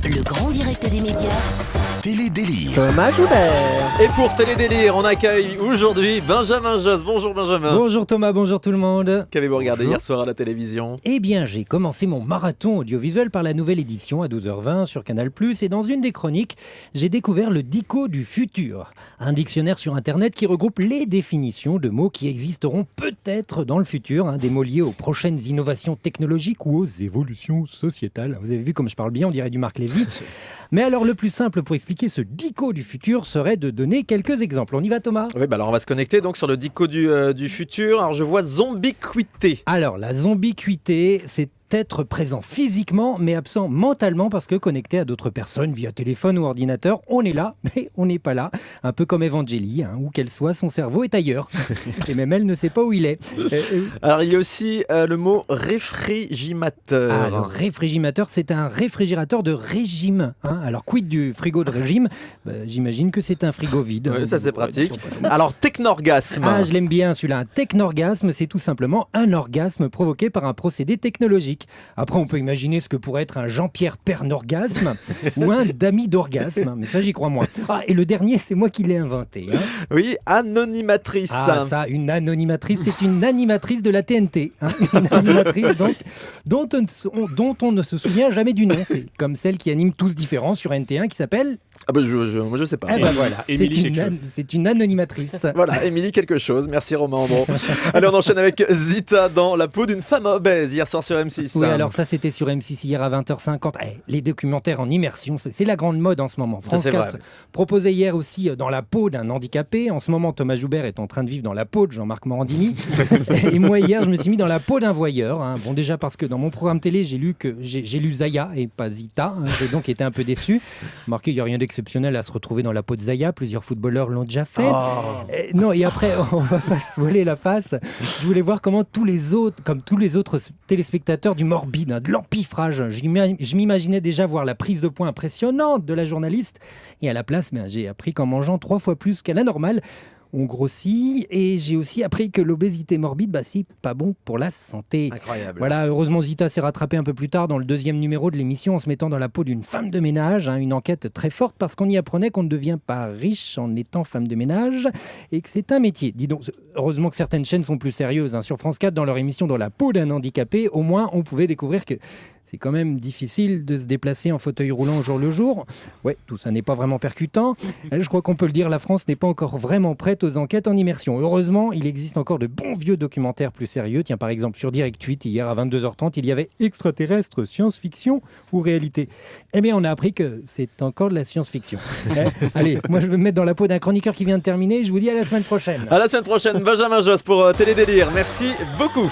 Le grand direct des médias. Télédélire. Thomas Joubert. Et pour Télédélire, on accueille aujourd'hui Benjamin Josse. Bonjour Benjamin. Bonjour Thomas, bonjour tout le monde. Qu'avez-vous regardé hier soir à la télévision ? Eh bien, j'ai commencé mon marathon audiovisuel par la nouvelle édition à 12h20 sur Canal+. Et dans une des chroniques, j'ai découvert le Dico du futur. Un dictionnaire sur Internet qui regroupe les définitions de mots qui existeront peut-être dans le futur. Des mots liés aux prochaines innovations technologiques ou aux évolutions sociétales. Vous avez vu comme je parle bien, on dirait du Marc Lévy. Mais alors, le plus simple pour expliquer ce Dico du futur serait de donner quelques exemples. On y va Thomas ? Oui, alors on va se connecter donc sur le Dico du futur. Alors je vois zombiquité. Alors, la zombiquité, c'est être présent physiquement mais absent mentalement parce que connecté à d'autres personnes via téléphone ou ordinateur, on est là mais on n'est pas là, un peu comme Evangélie, où qu'elle soit, son cerveau est ailleurs et même elle ne sait pas où il est. Alors il y a aussi le mot réfrigérateur. Le réfrigérateur, c'est un réfrigérateur de régime. Alors quid du frigo de régime ? J'imagine que c'est un frigo vide. Oui, ça c'est pratique. Alors technorgasme. Je l'aime bien celui-là. Un technorgasme, c'est tout simplement un orgasme provoqué par un procédé technologique. Après, on peut imaginer ce que pourrait être un Jean-Pierre Pernorgasme ou un Dami d'orgasme, mais ça, j'y crois moins. Et le dernier, c'est moi qui l'ai inventé. Oui, anonymatrice. Ça, une anonymatrice, c'est une animatrice de la TNT. Une animatrice donc, dont on ne se souvient jamais du nom. C'est comme celle qui anime Tous Différents sur NT1 qui s'appelle... moi je sais pas. Voilà, c'est une anonymatrice. Voilà, Émilie quelque chose. Merci Romain Andron. Allez, on enchaîne avec Zita dans la peau d'une femme obèse hier soir sur M6. Oui, alors ça c'était sur M6 hier à 20h50. Les documentaires en immersion, c'est la grande mode en ce moment. France 4 proposait hier aussi dans la peau d'un handicapé. En ce moment, Thomas Joubert est en train de vivre dans la peau de Jean-Marc Morandini. Et moi hier, je me suis mis dans la peau d'un voyeur. Bon, déjà parce que dans mon programme télé, j'ai lu Zaya et pas Zita. J'ai donc été un peu déçu. Marqué, il n'y a rien d'exceptionnel à se retrouver dans la peau de Zaya. Plusieurs footballeurs l'ont déjà fait. Non, et après, on va pas se voiler la face. Je voulais voir comment tous les autres téléspectateurs du morbide, de l'empiffrage. Je m'imaginais déjà voir la prise de poing impressionnante de la journaliste. Et à la place, j'ai appris qu'en mangeant 3 fois plus qu'à la normale, on grossit, et j'ai aussi appris que l'obésité morbide, c'est pas bon pour la santé. Incroyable. Voilà, heureusement Zita s'est rattrapée un peu plus tard dans le 2e numéro de l'émission en se mettant dans la peau d'une femme de ménage, une enquête très forte parce qu'on y apprenait qu'on ne devient pas riche en étant femme de ménage et que c'est un métier. Dis donc, heureusement que certaines chaînes sont plus sérieuses. Sur France 4, dans leur émission Dans la peau d'un handicapé, au moins on pouvait découvrir que c'est quand même difficile de se déplacer en fauteuil roulant au jour le jour. Ouais, tout ça n'est pas vraiment percutant. Je crois qu'on peut le dire, la France n'est pas encore vraiment prête aux enquêtes en immersion. Heureusement, il existe encore de bons vieux documentaires plus sérieux. Tiens, par exemple, sur Direct 8, hier à 22h30, il y avait extraterrestre, science-fiction ou réalité. Eh bien, on a appris que c'est encore de la science-fiction. Allez, moi je vais me mettre dans la peau d'un chroniqueur qui vient de terminer. Je vous dis à la semaine prochaine. À la semaine prochaine, Benjamin Josse pour Télédélire. Merci beaucoup.